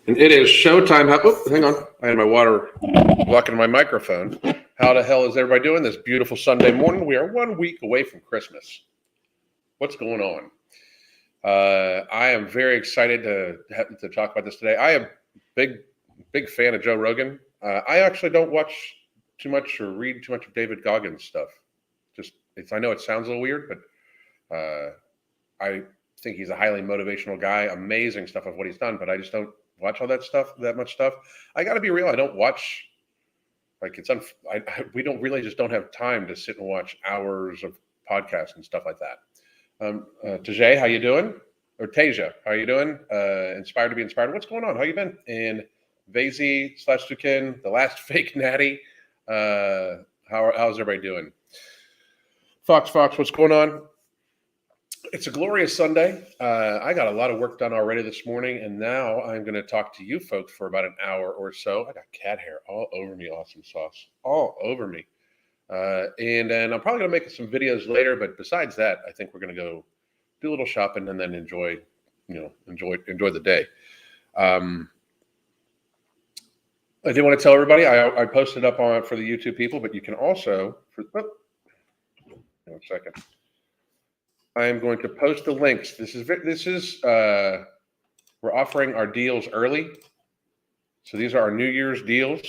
And it is showtime. Hang on. I had my water blocking my microphone. How the hell is everybody doing this beautiful Sunday morning? We are 1 week away from Christmas. What's going on? I am very excited to talk about this today. I am big fan of Joe Rogan. I actually don't watch too much or read too much of David Goggins stuff. I know it sounds a little weird, but I think he's a highly motivational guy. Amazing stuff of what he's done, but I just don't watch all that much stuff. I got to be real. I don't watch we don't have time to sit and watch hours of podcasts and stuff like that. Tajay, how you doing? Or Tasia, how you doing? Inspired to be inspired. What's going on? How you been? And Vazy / Tukin, the last fake natty. How's everybody doing? Fox, what's going on? It's a glorious Sunday. I got a lot of work done already this morning, and now I'm going to talk to you folks for about an hour or so. I got cat hair all over me, awesome sauce, all over me. And then I'm probably going to make some videos later, but besides that, I think we're going to go do a little shopping and then enjoy the day. I did want to tell everybody I posted up on it for the YouTube people, but you can also one second. I am going to post the links. We're offering our deals early. So these are our New Year's deals.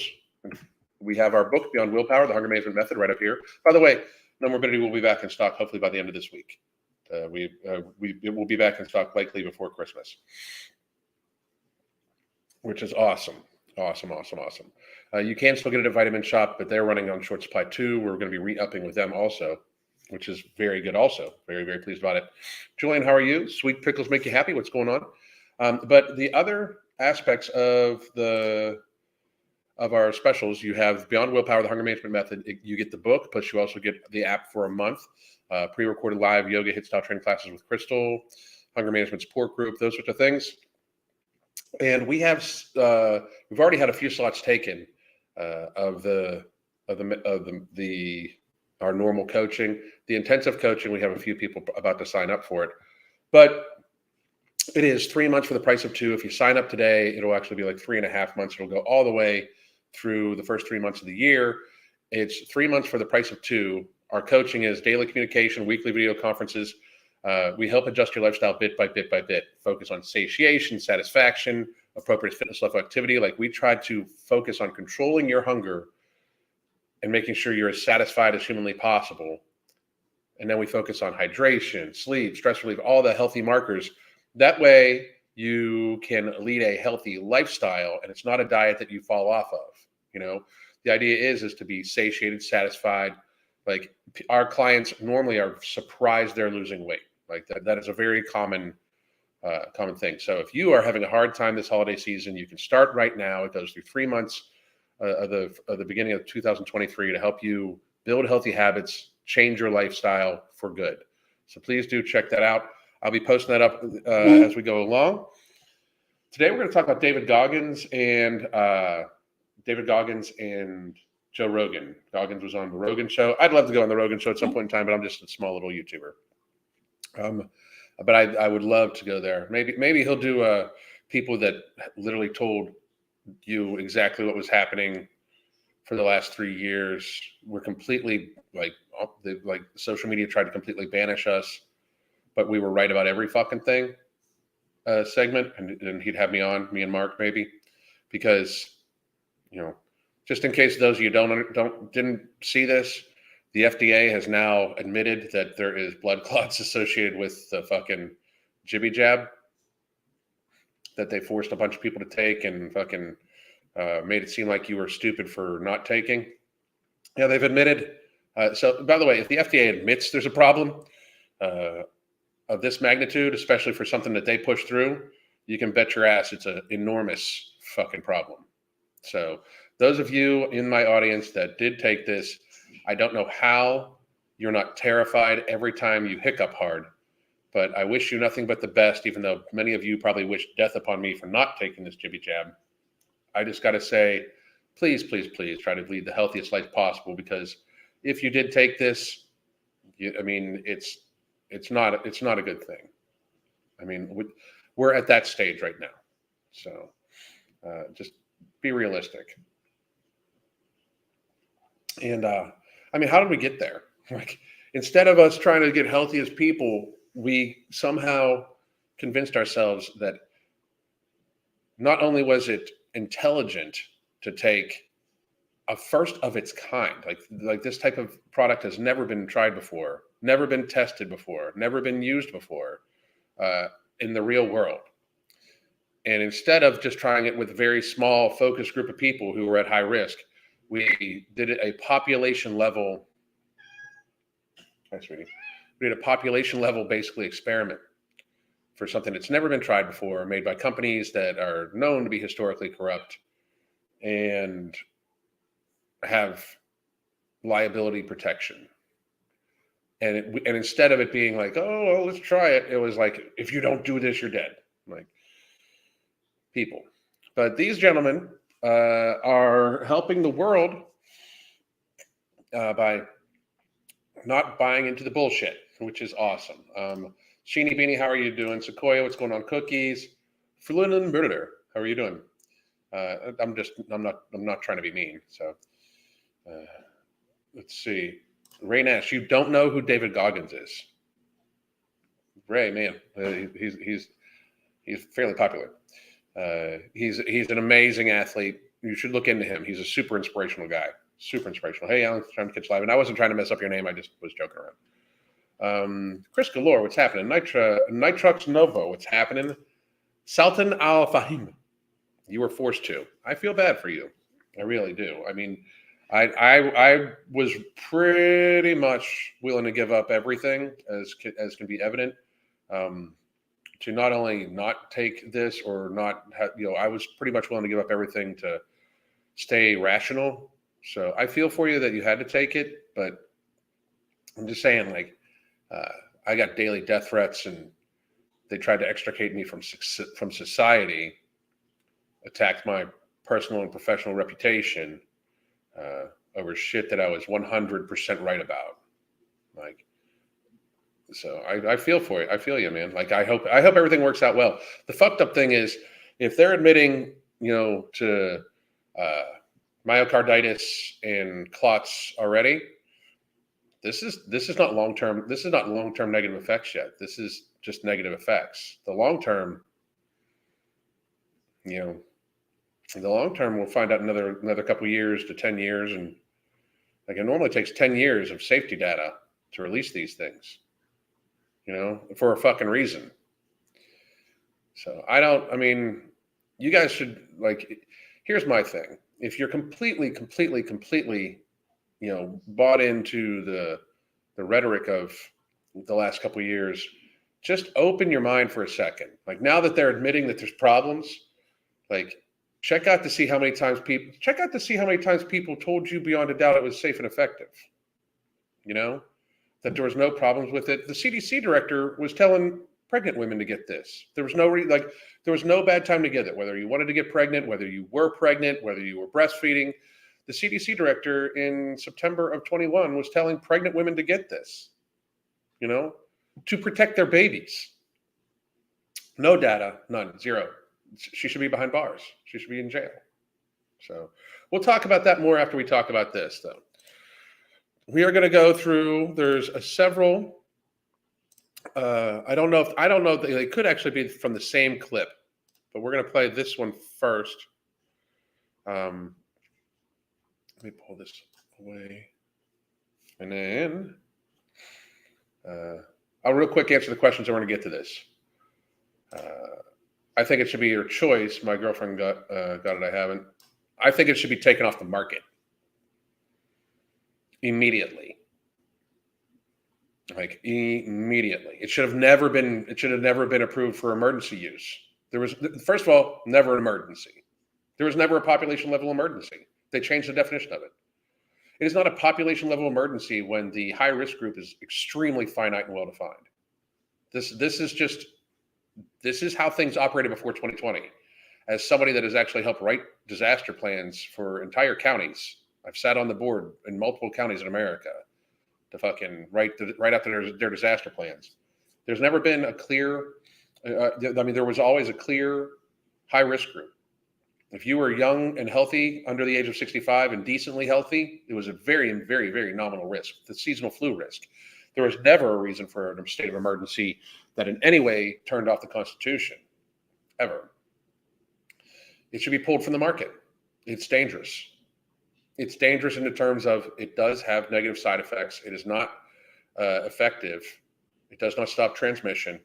We have our book, Beyond Willpower, The Hunger Management Method, right up here. By the way, No Morbidity will be back in stock hopefully by the end of this week. It will be back in stock likely before Christmas, which is awesome. Awesome. You can still get it at Vitamin Shop, but they're running on short supply too. We're going to be re-upping with them also, which is very good also. Very, very pleased about it. Julian, how are you? Sweet pickles make you happy. What's going on? But the other aspects of our specials, you have Beyond Willpower, The Hunger Management Method. You get the book, plus you also get the app for a month. Pre-recorded live yoga hit style training classes with Crystal, hunger management support group, those sorts of things. And we've already had a few slots taken of our normal coaching. The intensive coaching, we have a few people about to sign up for it. But it is 3 months for the price of 2. If you sign up today, it'll actually be like 3.5 months. It'll go all the way through the first 3 months of the year. It's 3 months for the price of 2. Our coaching is daily communication, weekly video conferences. We help adjust your lifestyle bit by bit. Focus on satiation, satisfaction, appropriate fitness level activity. Like we try to focus on controlling your hunger and making sure you're as satisfied as humanly possible. And then we focus on hydration, sleep, stress relief, all the healthy markers. That way you can lead a healthy lifestyle, and it's not a diet that you fall off of. The idea is to be satiated, satisfied. Like our clients normally are surprised they're losing weight. Like that is a very common thing. So if you are having a hard time this holiday season, you can start right now. It goes through 3 months of the beginning of 2023 to help you build healthy habits, change your lifestyle for good. So please do check that out. I'll be posting that up as we go along. Today we're going to talk about David Goggins and Joe Rogan. Goggins was on the Rogan show. I'd love to go on the Rogan show at some point in time, but I'm just a small little YouTuber. But I would love to go there. Maybe he'll do people that literally told you exactly what was happening for the last 3 years. We're completely like social media tried to completely banish us, but we were right about every fucking thing segment, and he'd have me and Mark maybe, because just in case those of you didn't see this, the FDA has now admitted that there is blood clots associated with the fucking jibby jab that they forced a bunch of people to take and fucking made it seem like you were stupid for not taking. Yeah, they've admitted. So, by the way, if the FDA admits there's a problem of this magnitude, especially for something that they push through, you can bet your ass it's an enormous fucking problem. So those of you in my audience that did take this, I don't know how you're not terrified every time you hiccup hard, but I wish you nothing but the best, even though many of you probably wish death upon me for not taking this jibby jab. I just got to say, please try to lead the healthiest life possible, because if you did take this, it's not a good thing. I mean, we're at that stage right now. So Just be realistic. And I mean, how did we get there? Like, instead of us trying to get healthy as people, we somehow convinced ourselves that not only was it intelligent to take a first of its kind, like this type of product has never been tried before, never been tested before, never been used before in the real world. And instead of just trying it with a very small focused group of people who were at high risk, we did it a population level. Hi, sweetie. We did a population level basically experiment for something that's never been tried before, made by companies that are known to be historically corrupt and have liability protection. And instead of it being like, oh, well, let's try it, it was like, if you don't do this, you're dead. Like, people. But these gentlemen are helping the world by not buying into the bullshit, which is awesome. Sheeny Beanie, how are you doing? Sequoia, what's going on? Cookies. Flunin Murder, how are you doing? I'm not trying to be mean. So let's see. Ray Nash, you don't know who David Goggins is. Ray, man, he's fairly popular. He's an amazing athlete. You should look into him. He's a super inspirational guy. Super inspirational. Hey, Alan, trying to catch live. And I wasn't trying to mess up your name. I just was joking around. Chris Galore, what's happening? Nitrox Novo, what's happening? Sultan Al Fahim, you were forced to. I feel bad for you. I really do. I mean, I was pretty much willing to give up everything, as can be evident, to not only not take this or not have, I was pretty much willing to give up everything to stay rational. So I feel for you that you had to take it, but I'm just saying, like, I got daily death threats, and they tried to extricate me from society, attacked my personal and professional reputation over shit that I was 100% right about. Like, so I feel for you. I feel you, man. Like, I hope everything works out well. The fucked up thing is, if they're admitting, to myocarditis and clots already, this is not long term. This is not long term negative effects yet. This is just negative effects. The long term, we'll find out another couple years to 10 years, and like, it normally takes 10 years of safety data to release these things, for a fucking reason. So you guys should, like, here's my thing. If you're completely, bought into the rhetoric of the last couple of years, just open your mind for a second. Like, now that they're admitting that there's problems, like, check out to see how many times people told you beyond a doubt it was safe and effective. That there was no problems with it. The CDC director was telling pregnant women to get this. There was no bad time to get it, whether you wanted to get pregnant, whether you were pregnant, whether you were breastfeeding. The CDC director in September of 21 was telling pregnant women to get this, to protect their babies. No data, none, zero. She should be behind bars. She should be in jail. So we'll talk about that more after we talk about this, though. We are going to go through. There's several. I don't know if they could actually be from the same clip, but we're going to play this one first. Let me pull this away, and then I'll real quick answer the questions. I want to get to this. I think it should be your choice. My girlfriend got it. I haven't. I think it should be taken off the market immediately. Like, immediately. It should have never been approved for emergency use. There was, first of all, never an emergency. There was never a population level emergency. They changed the definition of it. It is not a population level emergency when the high risk group is extremely finite and well defined. This is how things operated before 2020. As somebody that has actually helped write disaster plans for entire counties, I've sat on the board in multiple counties in America to fucking write up their disaster plans. There's never been a clear, there was always a clear high risk group. If you were young and healthy under the age of 65 and decently healthy, it was a very, very, very nominal risk, the seasonal flu risk. There was never a reason for a state of emergency that in any way turned off the Constitution, ever. It should be pulled from the market. It's dangerous. It's dangerous in the terms of it does have negative side effects. It is not effective. It does not stop transmission.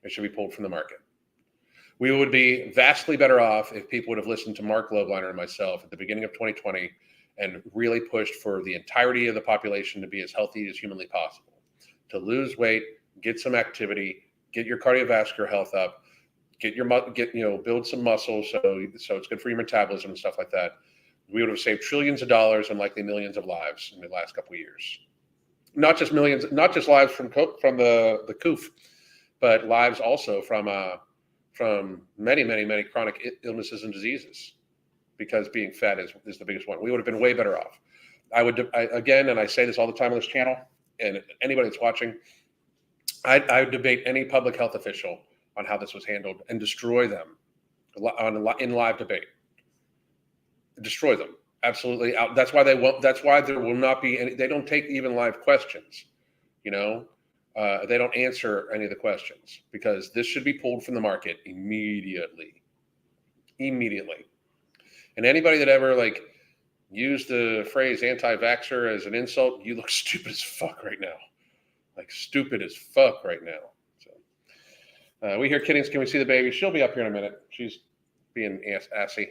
It should be pulled from the market. We would be vastly better off if people would have listened to Mark Lobliner and myself at the beginning of 2020 and really pushed for the entirety of the population to be as healthy as humanly possible, to lose weight, get some activity, get your cardiovascular health up, build some muscle so it's good for your metabolism and stuff like that. We would have saved trillions of dollars and likely millions of lives in the last couple of years. Not just millions, not just lives from the coof, but lives also from many, many, many chronic illnesses and diseases, because being fat is the biggest one. We would have been way better off. Again, and I say this all the time on this channel, and anybody that's watching, I would debate any public health official on how this was handled and destroy them in live debate. Destroy them. Absolutely. That's why that's why there will not be any, they don't take even live questions, they don't answer any of the questions, because this should be pulled from the market immediately. And anybody that ever used the phrase anti-vaxxer as an insult, you look stupid as fuck right now. Stupid as fuck right now. So we hear Kiddings, can we see the baby? She'll be up here in a minute. She's being assy.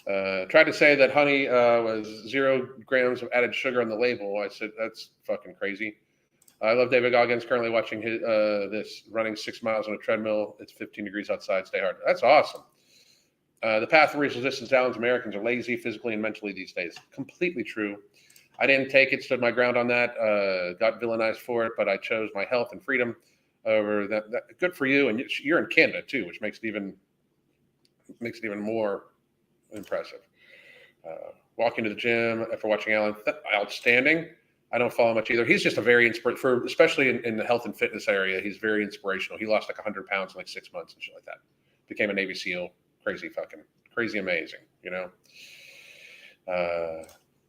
Tried to say that honey was 0 grams of added sugar on the label. I said, that's fucking crazy. I love David Goggins, currently watching this, running 6 miles on a treadmill. It's 15 degrees outside. Stay hard. That's awesome. The path of resistance down, Americans are lazy physically and mentally these days. Completely true. I didn't take it, stood my ground on that, got villainized for it, but I chose my health and freedom over that. Good for you. And you're in Canada too, which makes it even more impressive. Walking to the gym after watching Alan, outstanding. I don't follow much either. He's just a very especially in the health and fitness area. He's very inspirational. He lost 100 pounds in 6 months and shit like that. Became a Navy SEAL. Crazy amazing.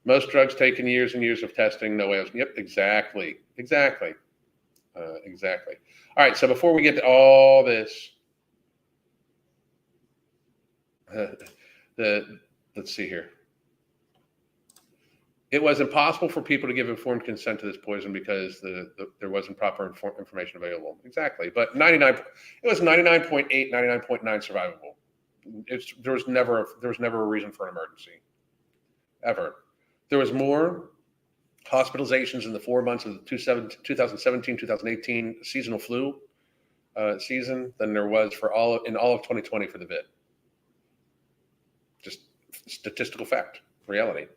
Most drugs taken years and years of testing. No way. Yep, exactly. All right. So before we get to all this, let's see here. It was impossible for people to give informed consent to this poison because there wasn't proper information available. Exactly. But it was 99.8, 99.9 survivable. There was never a reason for an emergency. Ever. There was more hospitalizations in the 4 months of the 2017, 2018 seasonal flu season than there was in all of 2020 for the vid. Just statistical fact, reality.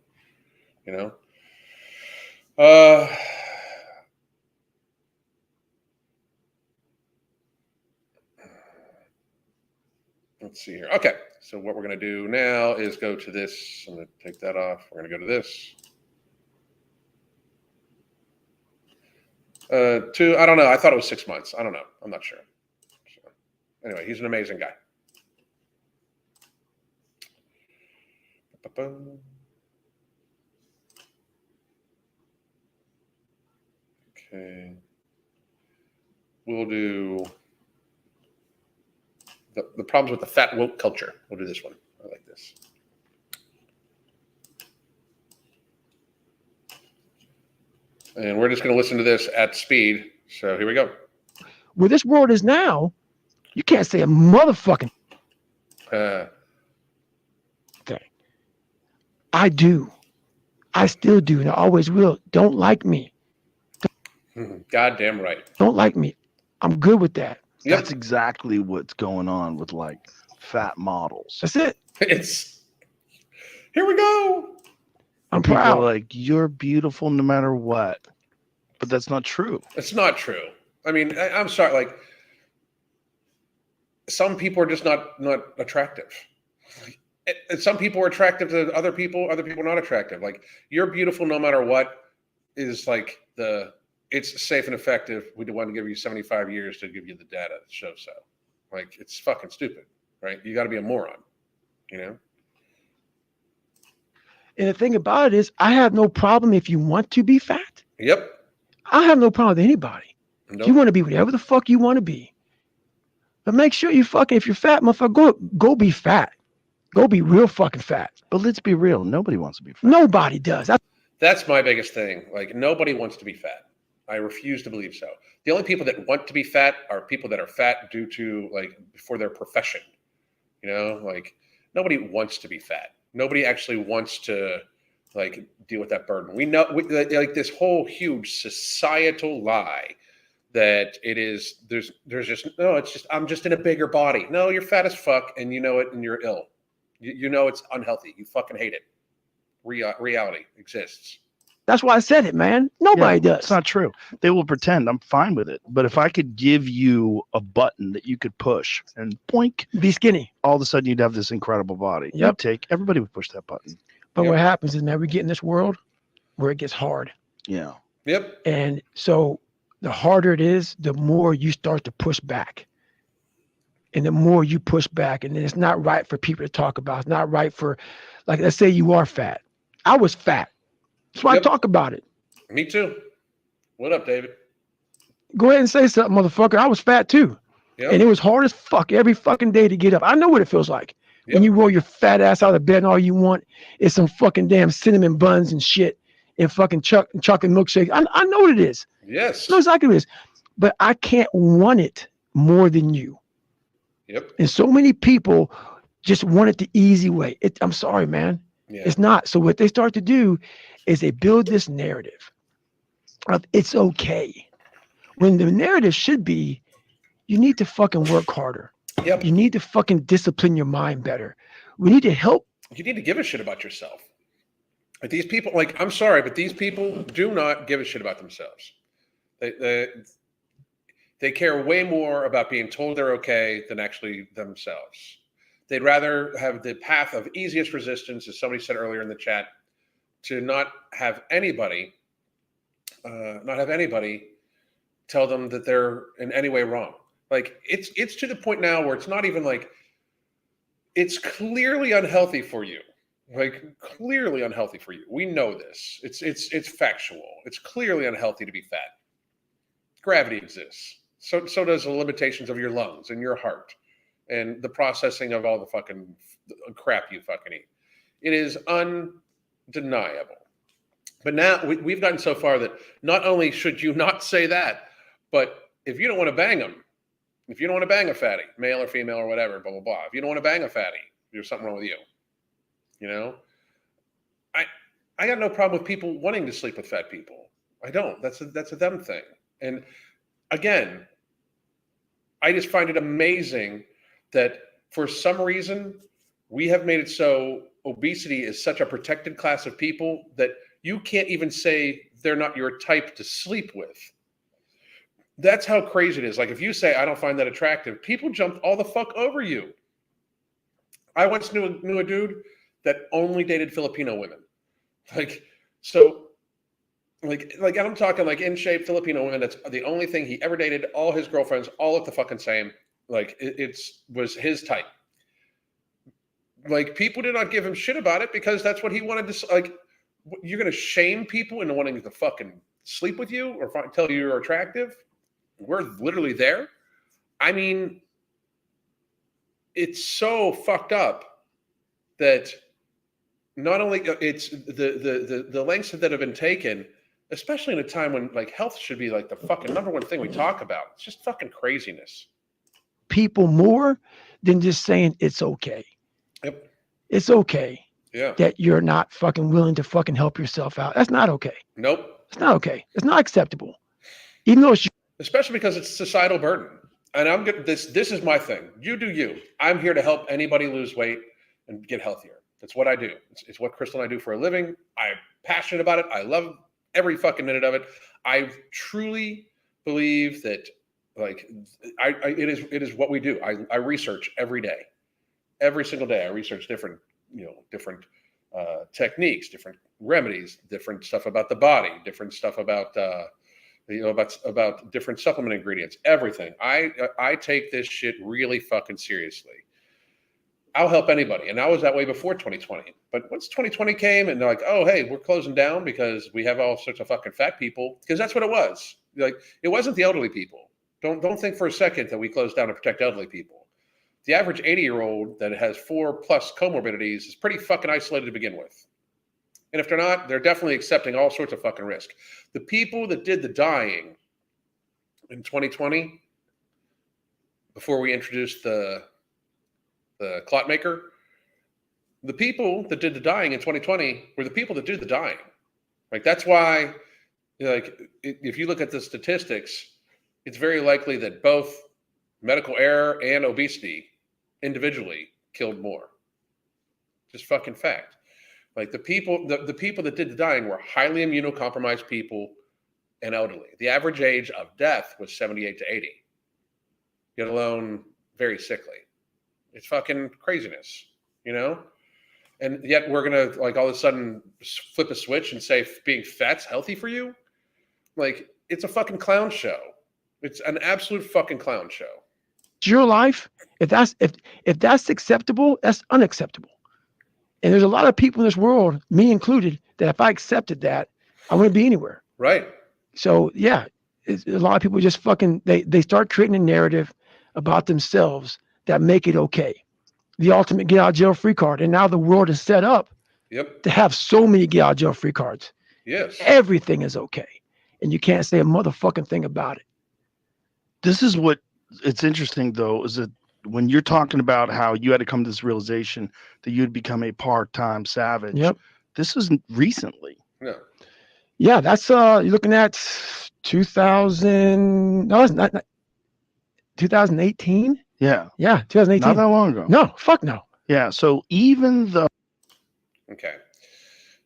Let's see here. Okay, so what we're going to do now is go to this. I'm going to take that off. We're going to go to this. I don't know. I thought it was 6 months. I don't know. I'm not sure. So, anyway, he's an amazing guy. Okay. We'll do the problems with the fat woke culture. We'll do this one. I like this. And we're just going to listen to this at speed. So here we go. Where this world is now, you can't say a motherfucking. Okay. I do. I still do, and I always will. Don't like me. Goddamn right. Don't like me. I'm good with that. Yep. That's exactly what's going on with fat models. That's it. Here we go. I'm proud. People are you're beautiful no matter what. But that's not true. It's not true. I mean, I'm sorry. Some people are just not attractive. Some people are attractive to other people are not attractive. You're beautiful no matter what is it's safe and effective. We want to give you 75 years to give you the data that shows so. It's fucking stupid, right? You got to be a moron. you know? And the thing about it is, I have no problem if you want to be fat. Yep. I have no problem with anybody. If you Nope. want to be whatever the fuck you want to be. But make sure you fucking, if you're fat, motherfucker, go be fat. Go be real fucking fat. But let's be real. Nobody wants to be fat. Nobody does. That's my biggest thing. Like, nobody wants to be fat. I refuse to believe so. The only people that want to be fat are people that are fat due to, like, for their profession. You know, like, nobody wants to be fat. Nobody actually wants to, like, deal with that burden. We know, like, this whole huge societal lie that it is, there's just, no, it's just, I'm just in a bigger body. No, you're fat as fuck, and you know it, and you're ill. You know it's unhealthy. You fucking hate it. Reality exists. That's why I said it, man. Nobody does. It's not true. They will pretend. I'm fine with it. But if I could give you a button that you could push and boink, Be skinny. all of a sudden you'd have this incredible body. Yep. Everybody would push that button. But Yep. what happens is, man, we get in this world where it gets hard. Yeah. Yep. And so the harder it is, the more you start to push back. And the more you push back, and it's not right for people to talk about. It's not right for, like, let's say you are fat. I was fat. That's why Yep. I talk about it. Me too. What up, David? Go ahead and say something, motherfucker. I was fat too. Yep. And it was hard as fuck every fucking day to get up. I know what it feels like. Yep. When you roll your fat ass out of bed and all you want is some fucking damn cinnamon buns and shit and fucking chocolate milkshake. I know what it is. Yes. I know exactly what it is. But I can't want it more than you. Yep. And so many people just want it the easy way. I'm sorry, man. Yeah. It's not. So what they start to do is they build this narrative of it's okay. When the narrative should be, you need to fucking work harder. Yep. You need to fucking discipline your mind better. We need to help. You need to give a shit about yourself. Like, these people, like, I'm sorry, but these people do not give a shit about themselves. They care way more about being told they're okay than actually themselves. They'd rather have the path of easiest resistance, as somebody said earlier in the chat, to not have anybody tell them that they're in any way wrong. Like, it's to the point now where it's not even like, it's clearly unhealthy for you. Like, clearly unhealthy for you. We know this. It's factual. It's clearly unhealthy to be fat. Gravity exists. So does the limitations of your lungs and your heart and the processing of all the fucking crap you fucking eat. It is undeniable. But now we've gotten so far that not only should you not say that, but if you don't want to bang them, if you don't want to bang a fatty, male or female or whatever, blah, blah, blah. If you don't want to bang a fatty, there's something wrong with you. You know? I got no problem with people wanting to sleep with fat people. I don't. That's a them thing. And again, I just find it amazing that for some reason we have made it so obesity is such a protected class of people that you can't even say they're not your type to sleep with. That's how crazy it is. Like, if you say, I don't find that attractive, people jump all the fuck over you. I once knew a dude that only dated Filipino women. Like, so, like I'm talking like in shape Filipino women. That's the only thing he ever dated. All his girlfriends all look the fucking same. Like, it was his type. Like, people did not give him shit about it because that's what he wanted to. Like, you're gonna shame people into wanting to fucking sleep with you or tell you you're attractive? We're literally there. I mean, it's so fucked up that not only it's the lengths that have been taken, especially in a time when, like, health should be like the fucking number one thing we talk about. It's just fucking craziness. People more than just saying it's okay. Yep. It's okay. Yeah. That you're not fucking willing to fucking help yourself out. That's not okay. Nope. It's not okay. It's not acceptable. Even though it's especially because it's societal burden. And I'm good. This is my thing. You do you. I'm here to help anybody lose weight and get healthier. That's what I do. It's what Crystal and I do for a living. I'm passionate about it. I love every fucking minute of it. I truly believe that, like, it is what we do. I research every day, every single day. I research different techniques, different remedies, different stuff about the body, different stuff about about different supplement ingredients, everything. I take this shit really fucking seriously. I'll help anybody. And I was that way before 2020. But once 2020 came and they're like, oh, hey, we're closing down because we have all sorts of fucking fat people, because that's what it was. Like, it wasn't the elderly people. Don't think for a second that we closed down to protect elderly people. The average 80-year-old that has 4+ comorbidities is pretty fucking isolated to begin with. And if they're not, they're definitely accepting all sorts of fucking risk. The people that did the dying in 2020, before we introduced the clot maker, the people that did the dying in 2020 were the people that did the dying. Like, that's why, like, if you look at the statistics, it's very likely that both medical error and obesity individually killed more. Just fucking fact. Like, the people that did the dying were highly immunocompromised people and elderly. The average age of death was 78 to 80, yet alone very sickly. It's fucking craziness, you know? And yet we're going to, like, all of a sudden flip a switch and say being fat's healthy for you? Like, it's a fucking clown show. It's an absolute fucking clown show. It's your life. If that's acceptable, that's unacceptable. And there's a lot of people in this world, me included, that if I accepted that, I wouldn't be anywhere. Right. So yeah, a lot of people just fucking, they start creating a narrative about themselves that make it okay. The ultimate get out of jail free card. And now the world is set up to have so many get out of jail free cards. Yes. Everything is okay. And you can't say a motherfucking thing about it. This is what it's interesting, though, is that when you're talking about how you had to come to this realization that you'd become a part-time savage, this isn't recently. No. Yeah, that's you're looking at 2000. No, it's not 2018. Yeah. Yeah, 2018. Not that long ago. No, fuck no. Yeah. So even though. Okay.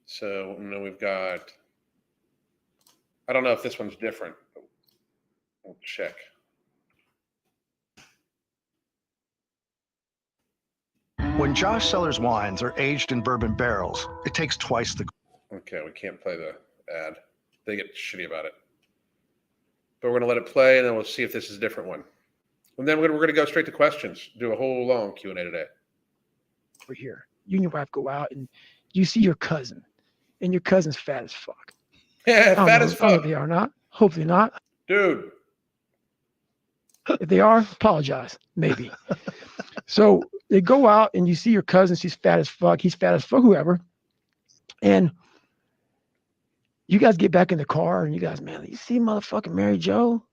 So now we've got. I don't know if this one's different. We'll check. When Josh Sellers wines are aged in bourbon barrels, it takes twice the. Okay, we can't play the ad. They get shitty about it. But we're going to let it play, and then we'll see if this is a different one. And then we're going to go straight to questions. Do a whole long Q&A today. Over here, you and your wife go out, and you see your cousin, and your cousin's fat as fuck. Yeah, fat as I don't know fuck. if they are not. Hopefully not. Dude. If they are, apologize. Maybe. So they go out, and you see your cousin. She's fat as fuck. He's fat as fuck, whoever. And you guys get back in the car, and you guys, man, you see motherfucking Mary Jo?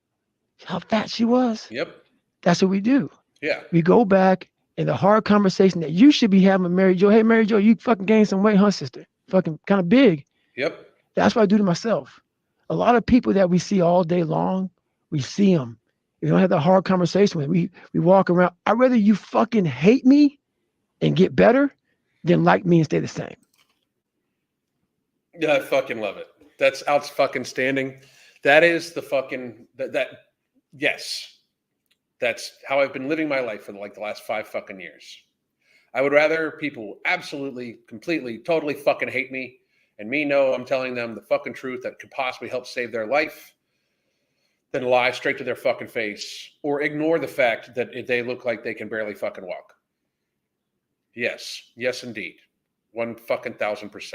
How fat she was? Yep. That's what we do. Yeah. We go back in the hard conversation that you should be having with Mary Jo. Hey, Mary Jo, you fucking gained some weight, huh, sister? Fucking kind of big. Yep. That's what I do to myself. A lot of people that we see all day long, we see them. We don't have that hard conversation with. We walk around. I'd rather you fucking hate me and get better than like me and stay the same. Yeah, I fucking love it. That's out fucking standing. That is the fucking yes. That's how I've been living my life for like the last 5 fucking years. I would rather people absolutely, completely, totally fucking hate me and me know I'm telling them the fucking truth that could possibly help save their life than lie straight to their fucking face or ignore the fact that they look like they can barely fucking walk. Yes. Yes, indeed. 1,000%.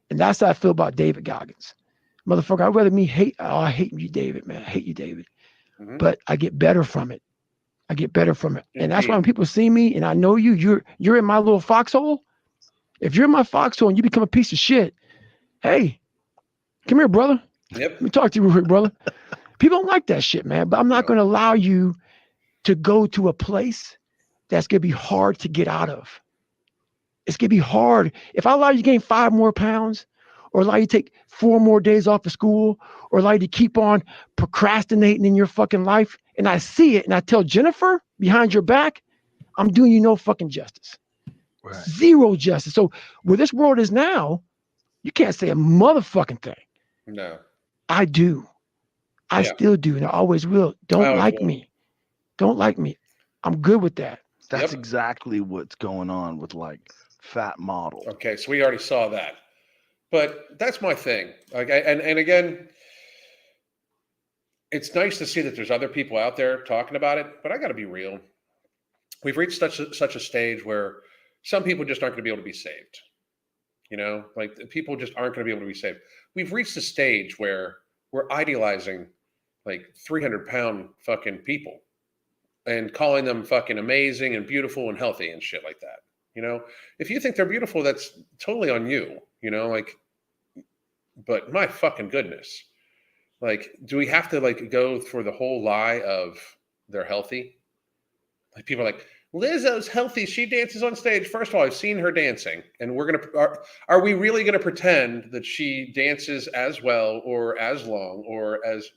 And that's how I feel about David Goggins. Motherfucker, I'd rather me hate. Oh, I hate you, David, man. I hate you, David. Mm-hmm. But I get better from it. I get better from it. Indeed. And that's why when people see me and I know you're in my little foxhole. If you're in my foxhole and you become a piece of shit, hey, come here, brother. Yep. Let me talk to you real quick, brother. People don't like that shit, man. But I'm not going to allow you to go to a place that's going to be hard to get out of. It's going to be hard. If I allow you to gain 5 more pounds, or allow you to take 4 more days off of school, or allow you to keep on procrastinating in your fucking life, and I see it, and I tell Jennifer behind your back, I'm doing you no fucking justice. Right. Zero justice. So where this world is now, you can't say a motherfucking thing. No. I do. I still do, and I always will. Don't like me. Don't like me. I'm good with that. That's exactly what's going on with like fat model. Okay, so we already saw that. But that's my thing. Like, and again, it's nice to see that there's other people out there talking about it, but I got to be real. we've reached such a stage where some people just aren't going to be able to be saved. You know, like people just aren't going to be able to be saved. We've reached a stage where we're idealizing like 300-pound fucking people and calling them fucking amazing and beautiful and healthy and shit like that. You know, if you think they're beautiful, that's totally on you, you know, like, but my fucking goodness, like, do we have to like go for the whole lie of they're healthy? Like people are like, Lizzo's healthy. She dances on stage. First of all, I've seen her dancing, and are we really gonna pretend that she dances as well or as long or as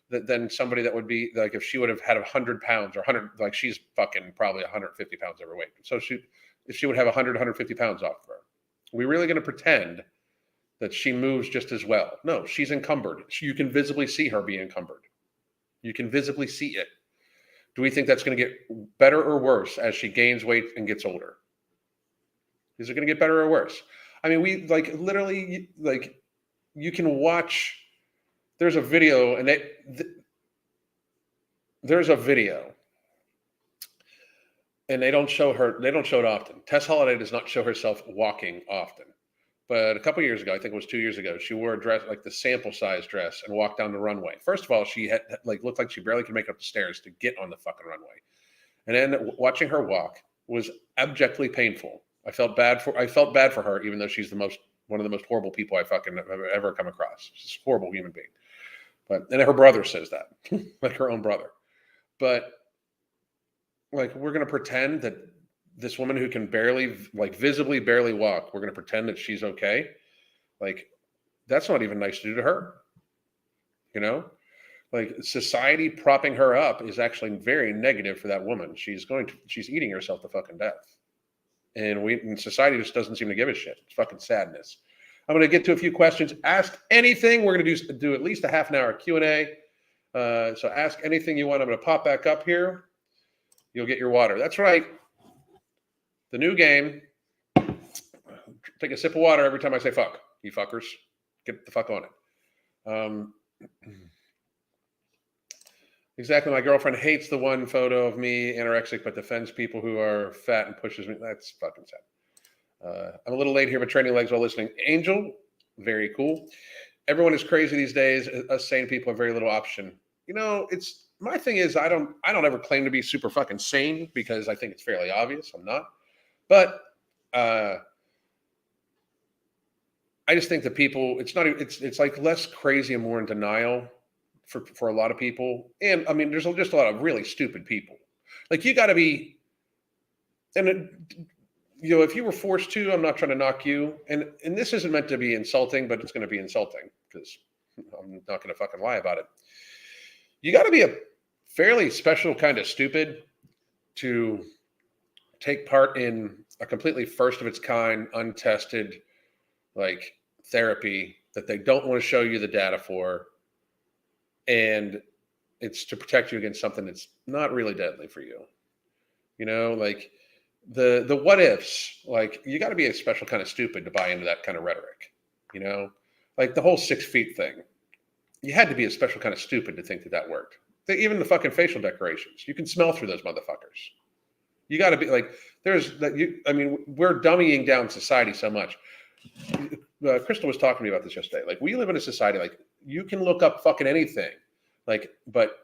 than somebody that would be like if she would have had 100 pounds or 100, like she's fucking probably 150 pounds overweight. So if she would have 100, 150 pounds off of her, are we really gonna pretend that she moves just as well? No, she's encumbered. You can visibly see her be encumbered. You can visibly see it. Do we think that's going to get better or worse as she gains weight and gets older? Is it going to get better or worse? I mean, we like literally like you can watch. There's a video, and there's a video, and they don't show her. They don't show it often. Tess Holliday does not show herself walking often. But a couple years ago, I think it was 2 years ago, she wore a dress like the sample size dress and walked down the runway. First of all, she had like looked like she barely could make it up the stairs to get on the fucking runway. And then watching her walk was abjectly painful. I felt bad for her, even though she's one of the most horrible people I fucking have ever come across. She's a horrible human being. And her brother says that, like her own brother. But like we're gonna pretend that this woman who can barely, like visibly barely walk, we're going to pretend that she's okay. Like, that's not even nice to do to her. You know, like society propping her up is actually very negative for that woman. She's eating herself to fucking death. And society just doesn't seem to give a shit. It's fucking sadness. I'm going to get to a few questions. Ask anything. We're going to do at least a half an hour Q&A. So ask anything you want. I'm going to pop back up here. You'll get your water. That's right. The new game, take a sip of water every time I say fuck, you fuckers. Get the fuck on it. Exactly. My girlfriend hates the one photo of me anorexic, but defends people who are fat and pushes me. That's fucking sad. I'm a little late here, but training legs while listening. Angel, very cool. Everyone is crazy these days. Us sane people have very little option. You know, my thing is I don't ever claim to be super fucking sane because I think it's fairly obvious. I'm not. But I just think that people, it's like less crazy and more in denial for a lot of people. And I mean, there's just a lot of really stupid people. Like you got to be, and if you were forced to, I'm not trying to knock you. And this isn't meant to be insulting, but it's going to be insulting because I'm not going to fucking lie about it. You got to be a fairly special kind of stupid to take part in a completely first of its kind, untested, like therapy that they don't want to show you the data for. And it's to protect you against something that's not really deadly for you. You know, like the what ifs, like you got to be a special kind of stupid to buy into that kind of rhetoric, you know, like the whole 6 feet thing. You had to be a special kind of stupid to think that worked. Even the fucking facial decorations, you can smell through those motherfuckers. You got to be like, we're dummying down society so much. Crystal was talking to me about this yesterday. Like, we live in a society, like, you can look up fucking anything. Like,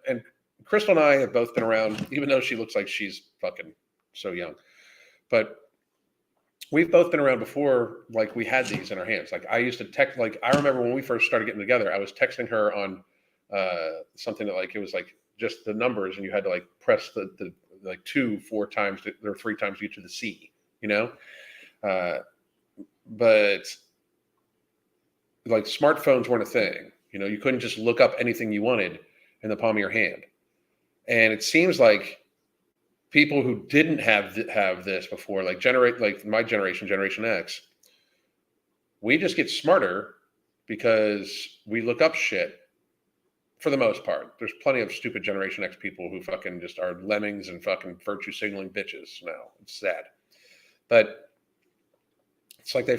and Crystal and I have both been around, even though she looks like she's fucking so young. But we've both been around before, like, we had these in our hands. Like, I used to text, like, I remember when we first started getting together, I was texting her on something that, like, it was, like, just the numbers, and you had to, like, press the like 2, 4 times or 3 times to get to the C, you know? But like smartphones weren't a thing, you know, you couldn't just look up anything you wanted in the palm of your hand. And it seems like people who didn't have this before, like my Generation X, we just get smarter because we look up shit. For the most part, there's plenty of stupid Generation X people who fucking just are lemmings and fucking virtue signaling bitches now. It's sad. But it's like they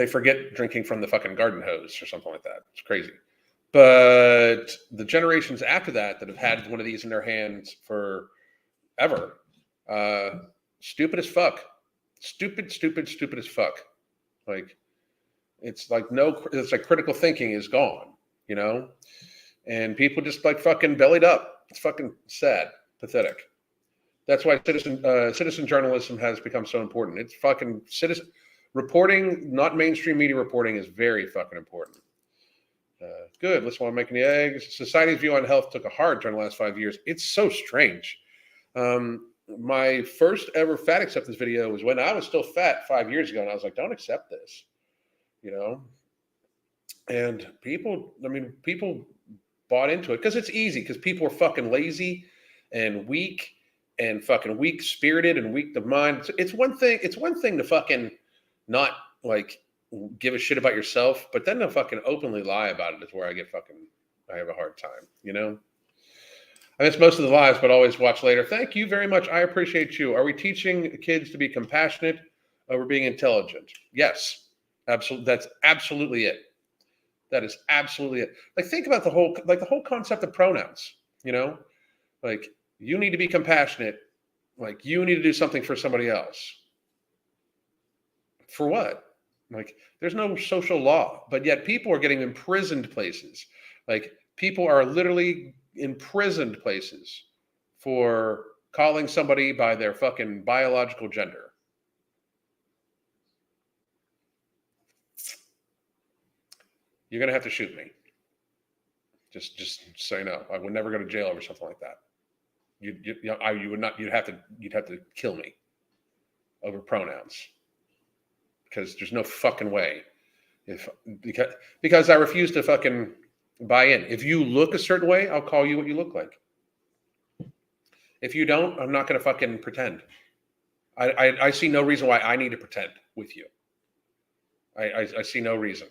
forget drinking from the fucking garden hose or something like that. It's crazy. But the generations after that have had one of these in their hands forever, Stupid as fuck. Stupid as fuck. Like, it's like it's like critical thinking is gone, you know? And people just like fucking bellied up. It's fucking sad, pathetic. That's why citizen journalism has become so important. It's fucking citizen reporting, not mainstream media reporting, is very fucking important. Good. Let's want making the eggs. Society's view on health took a hard turn in the last 5 years. It's so strange. My first ever fat acceptance video was when I was still fat 5 years ago, and I was like, don't accept this, you know? And people bought into it because it's easy, because people are fucking lazy and weak and fucking weak spirited and weak of mind. It's one thing to fucking not like give a shit about yourself, but then to fucking openly lie about it is where I have a hard time, you know? I miss most of the lives, but always watch later. Thank you very much. I appreciate you. Are we teaching kids to be compassionate over being intelligent? Yes, absolutely. That's absolutely it. That is absolutely it. Like, think about the whole concept of pronouns, you know, like, you need to be compassionate. Like, you need to do something for somebody else. For what? Like, there's no social law, but yet people are getting imprisoned places. Like, people are literally imprisoned places for calling somebody by their fucking biological gender. You're gonna have to shoot me. Just so you know, I would never go to jail over something like that. You would not. You'd have to kill me over pronouns, because there's no fucking way. Because I refuse to fucking buy in. If you look a certain way, I'll call you what you look like. If you don't, I'm not going to fucking pretend. I see no reason why I need to pretend with you. I see no reason.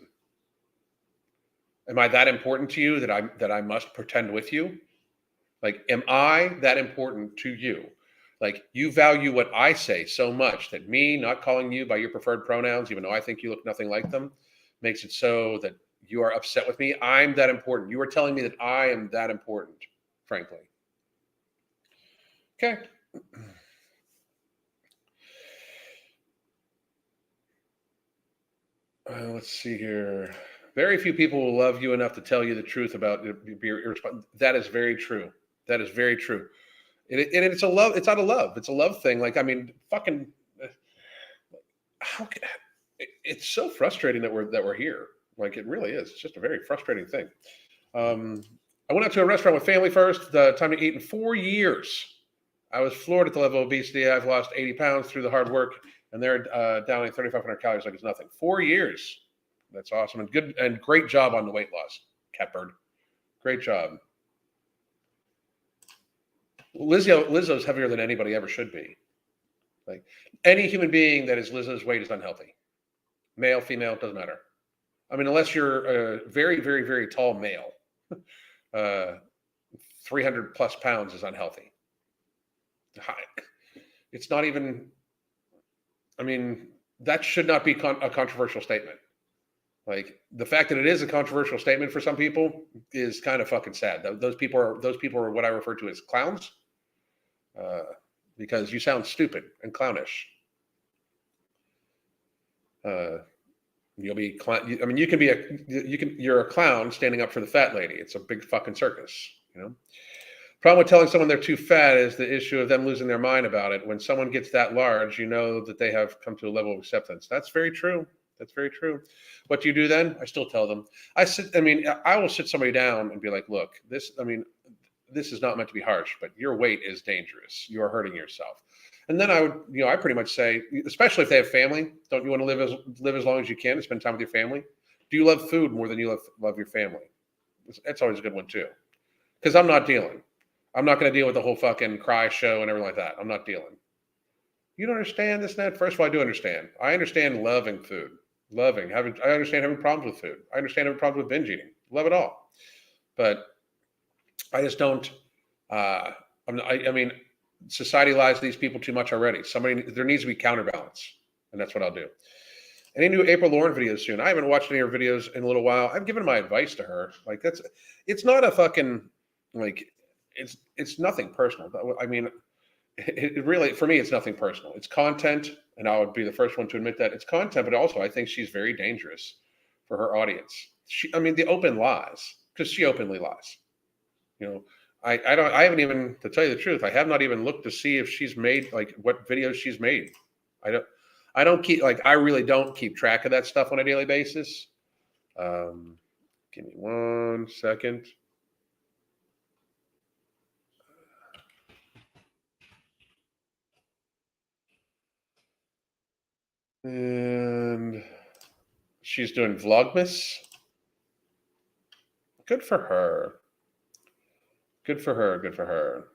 Am I that important to you that I must pretend with you? Like, am I that important to you? Like, you value what I say so much that me not calling you by your preferred pronouns, even though I think you look nothing like them, makes it so that you are upset with me. I'm that important. You are telling me that I am that important, frankly. Okay. Let's see here. Very few people will love you enough to tell you the truth about your irresponsibility. That is very true. That is very true. And it's a love. It's out of love. It's a love thing. Like, I mean, fucking. It's so frustrating that we're here. Like, it really is. It's just a very frustrating thing. I went out to a restaurant with family first. Time to eat in 4 years. I was floored at the level of obesity. I've lost 80 pounds through the hard work, and they're downing 3,500 calories like it's nothing. 4 years. That's awesome. And good and great job on the weight loss, Catbird. Great job. Lizzo's heavier than anybody ever should be. Like, any human being that is Lizzo's weight is unhealthy. Male, female, doesn't matter. I mean, unless you're a very, very, very tall male, 300 plus pounds is unhealthy. It's not even, I mean, that should not be a controversial statement. Like, the fact that it is a controversial statement for some people is kind of fucking sad. Those people are what I refer to as clowns, because you sound stupid and clownish. You'll be, I mean, you're a clown standing up for the fat lady. It's a big fucking circus, you know? Problem with telling someone they're too fat is the issue of them losing their mind about it. When someone gets that large, you know that they have come to a level of acceptance. That's very true. That's very true. What do you do then? I still tell them. I will sit somebody down and be like, look, this is not meant to be harsh, but your weight is dangerous. You are hurting yourself. And then I pretty much say, especially if they have family, don't you want to live as long as you can and spend time with your family? Do you love food more than you love your family? That's always a good one too. Because I'm not dealing. I'm not going to deal with the whole fucking cry show and everything like that. I'm not dealing. You don't understand this and that? First of all, I do understand. I understand loving food. I understand having problems with food. I understand having problems with binge eating. Love it all. But I just don't, I mean, society lies to these people too much already. There needs to be counterbalance, and that's what I'll do. Any new April Lauren videos soon? I haven't watched any of her videos in a little while. I've given my advice to her. Like, it's not a fucking, like, it's nothing personal. I mean, it really, for me, it's nothing personal. It's content, and I would be the first one to admit that it's content. But also, I think she's very dangerous for her audience. I mean, the open lies, because she openly lies. You know, I haven't even, to tell you the truth, I have not even looked to see if she's made, like, what videos she's made. I don't keep, like, I really don't keep track of that stuff on a daily basis. Give me 1 second. And she's doing Vlogmas. Good for her. Good for her. Good for her.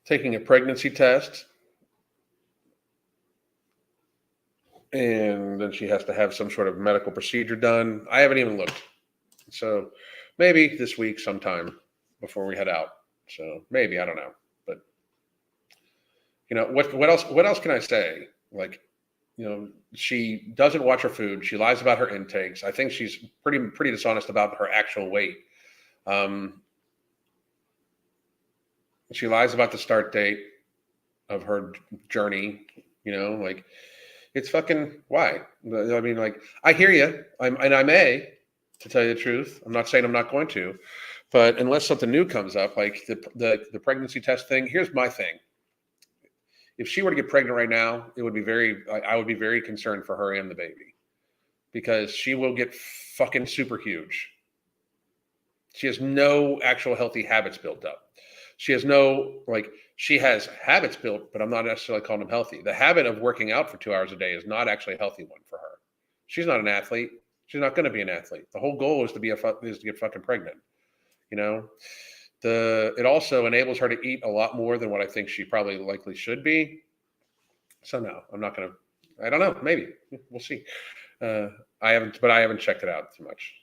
Taking a pregnancy test. And then she has to have some sort of medical procedure done. I haven't even looked. So maybe this week sometime before we head out. So maybe, I don't know. But, you know, what else can I say? Like, you know, she doesn't watch her food. She lies about her intakes. I think she's pretty dishonest about her actual weight. She lies about the start date of her journey. You know, like, it's fucking, why? I mean, like, I hear you. I may, to tell you the truth. I'm not saying I'm not going to, but unless something new comes up, like the pregnancy test thing. Here's my thing. If she were to get pregnant right now, I would be very concerned for her and the baby, because she will get fucking super huge. She has no actual healthy habits built up. She has habits built, but I'm not necessarily calling them healthy. The habit of working out for 2 hours a day is not actually a healthy one for her. She's not an athlete. She's not going to be an athlete. The whole goal is to get fucking pregnant. You know, it also enables her to eat a lot more than what I think she probably likely should be. So no, I'm not going to. I don't know. Maybe we'll see. I haven't checked it out too much.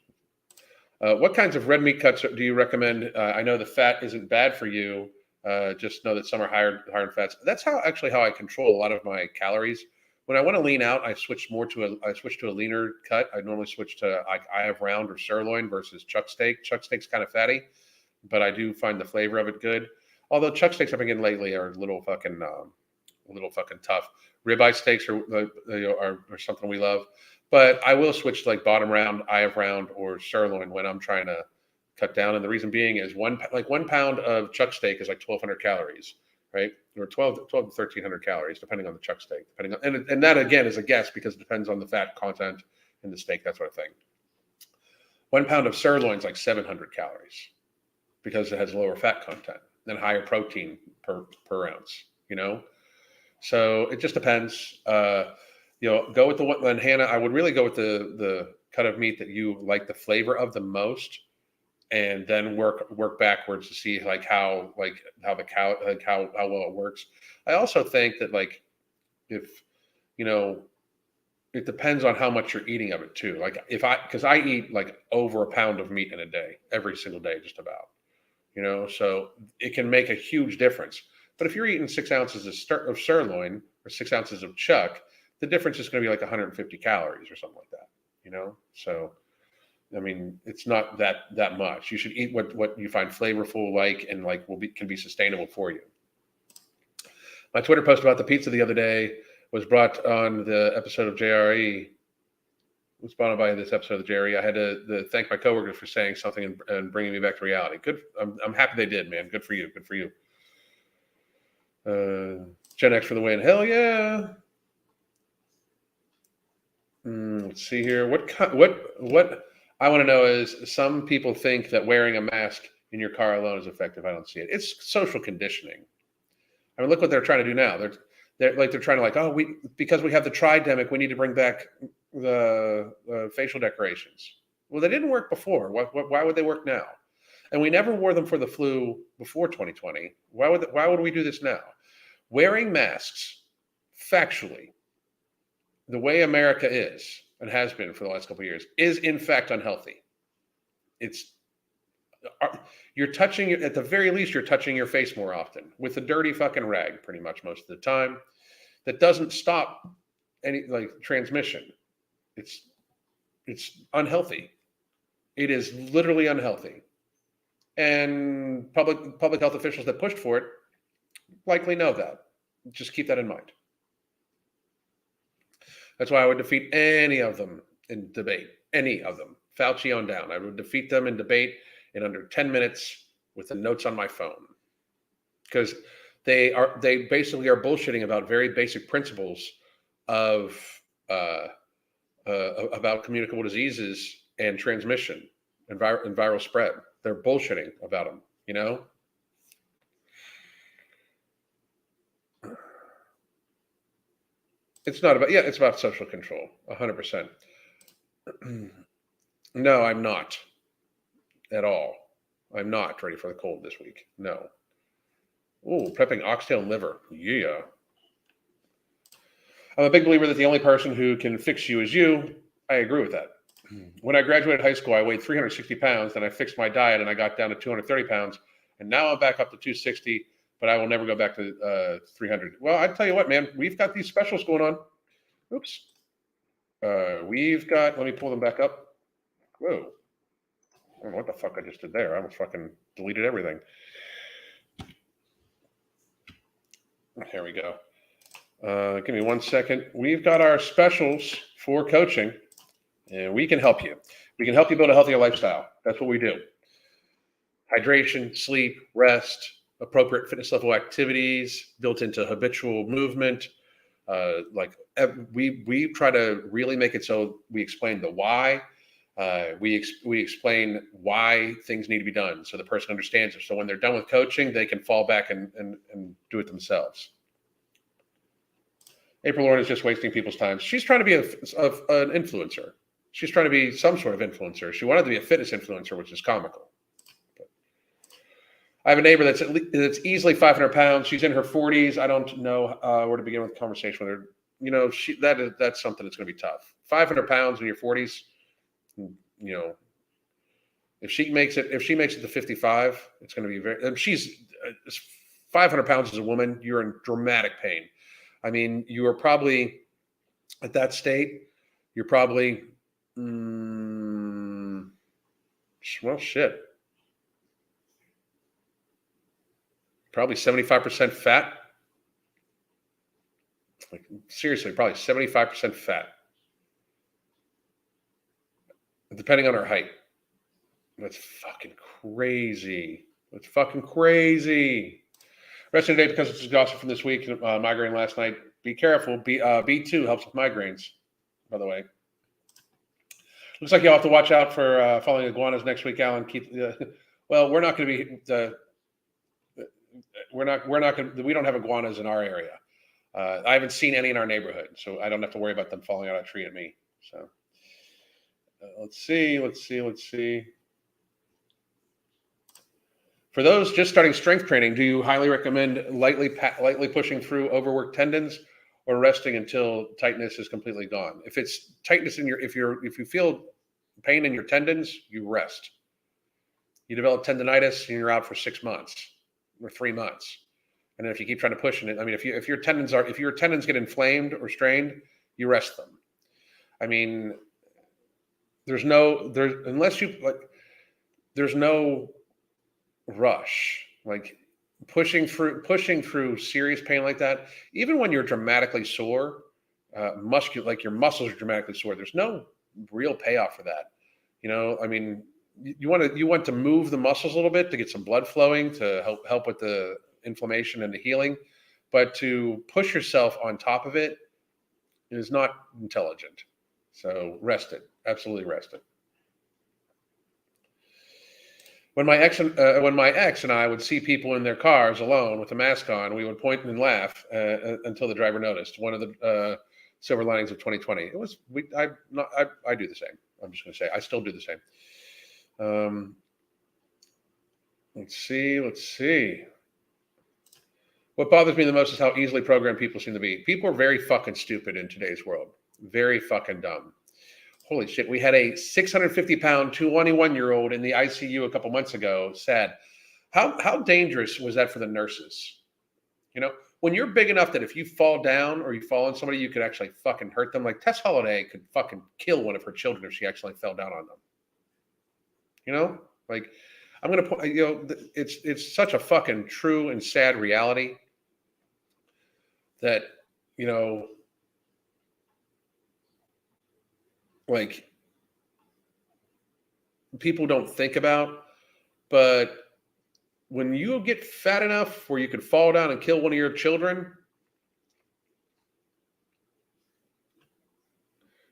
What kinds of red meat cuts do you recommend? I know the fat isn't bad for you. Just know that some are higher in fats. That's how I control a lot of my calories. When I want to lean out, I switch to a leaner cut. I normally switch to, like, eye of round or sirloin versus chuck steak. Chuck steak's kind of fatty, but I do find the flavor of it good. Although chuck steaks I've been getting lately are a little fucking tough. Ribeye steaks are something we love. But I will switch to, like, bottom round, eye of round, or sirloin when I'm trying to cut down. And the reason being is 1 pound of chuck steak is like 1,200 calories, right? Or 12 to 1,300 calories, depending on the chuck steak. And that, again, is a guess, because it depends on the fat content in the steak, that sort of thing. 1 pound of sirloin is like 700 calories, because it has lower fat content and higher protein per ounce, you know? So it just depends. Go with the one. And Hannah, I would really go with the cut of meat that you like the flavor of the most, and then work backwards to see how the cow, how well it works. I also think that, like, if it depends on how much you're eating of it too. Like, because I eat like over a pound of meat in a day, every single day, just about. So it can make a huge difference. But if you're eating 6 ounces of sirloin or 6 ounces of chuck, the difference is going to be like 150 calories or something like that. So I mean, it's not that much. You should eat what you find flavorful, and can be sustainable for you. My Twitter post about the pizza the other day was brought on the episode of JRE. It was brought on by this episode of the JRE. I had to thank my coworkers for saying something and bringing me back to reality. Good. I'm happy they did, man. Good for you. Good for you. Gen X for the win. Hell yeah. Let's see here. What I want to know is, some people think that wearing a mask in your car alone is effective. I don't see it. It's social conditioning. I mean, look what they're trying to do now. They're trying to because we have the tridemic, we need to bring back the facial decorations. Well, they didn't work before. Why would they work now? And we never wore them for the flu before 2020. Why would we do this now? Wearing masks, factually, the way America is and has been for the last couple of years, is in fact unhealthy. You're touching, at the very least, you're touching your face more often with a dirty fucking rag, pretty much most of the time. That doesn't stop any transmission. It's unhealthy. It is literally unhealthy. And public health officials that pushed for it likely know that. Just keep that in mind. That's why I would defeat any of them in debate. Any of them. Fauci on down. I would defeat them in debate in under 10 minutes with the notes on my phone. Because they basically are bullshitting about very basic principles of about communicable diseases and transmission and viral spread. They're bullshitting about them, you know? It's not about, it's about social control, 100%. No, I'm not at all. I'm not ready for the cold this week. No. Ooh, prepping oxtail and liver. Yeah. I'm a big believer that the only person who can fix you is you. I agree with that. When I graduated high school, I weighed 360 pounds, then I fixed my diet and I got down to 230 pounds. And now I'm back up to 260, but I will never go back to 300. Well, I tell you what, man, we've got these specials going on. Oops. We've got, let me pull them back up. Whoa. I don't know what the fuck I just did there. I almost fucking deleted everything. Here we go. Give me 1 second. We've got our specials for coaching, and we can help you. We can help you build a healthier lifestyle. That's what we do. Hydration, sleep, rest, appropriate fitness level activities built into habitual movement. We try to really make it so we explain the why. We explain why things need to be done so the person understands it. So when they're done with coaching, they can fall back and do it themselves. April Lauren is just wasting people's time. She's trying to be an influencer. She's trying to be some sort of influencer. She wanted to be a fitness influencer, which is comical. But I have a neighbor that's easily 500 pounds. She's in her 40s. I don't know where to begin with the conversation with her. You know, that's something that's going to be tough. 500 pounds in your 40s. You know, if she makes it to 55, it's going to be very. She's 500 pounds as a woman. You're in dramatic pain. I mean, you are probably at that state. You're probably, well, shit. Probably 75% fat. Like, seriously, probably 75% fat. Depending on her height. That's fucking crazy. That's fucking crazy. Resting today because it's exhausted from this week. Migraine last night. Be careful. B2 helps with migraines, by the way. Looks like you'll have to watch out for falling iguanas next week, Alan. Well, we're not going to be. We don't have iguanas in our area. I haven't seen any in our neighborhood, so I don't have to worry about them falling out of a tree at me. So let's see. For those just starting strength training, do you highly recommend lightly pushing through overworked tendons or resting until tightness is completely gone? If it's tightness if you feel pain in your tendons, you rest. You develop tendonitis and you're out for 6 months or 3 months. And then if you keep trying to push it, I mean, if your tendons get inflamed or strained, you rest them. I mean, there's no rush. Like pushing through serious pain like that, even when you're dramatically sore, like your muscles are dramatically sore, there's no real payoff for that. You know, I mean, you want to move the muscles a little bit to get some blood flowing to help with the inflammation and the healing, but to push yourself on top of it is not intelligent. So rest it. Absolutely rest it. When my ex and I would see people in their cars alone with a mask on, we would point and laugh until the driver noticed. One of the silver linings of 2020. It was I do the same. I'm just going to say I still do the same. Let's see. What bothers me the most is how easily programmed people seem to be. People are very fucking stupid in today's world. Very fucking dumb. Holy shit. We had a 650-pound, 21-year-old in the ICU a couple months ago. Sad. How dangerous was that for the nurses? You know, when you're big enough that if you fall down or you fall on somebody, you could actually fucking hurt them. Like Tess Holliday could fucking kill one of her children if she actually fell down on them. You know, like I'm gonna put. You know, it's such a fucking true and sad reality that, you know, like people don't think about, but when you get fat enough where you could fall down and kill one of your children,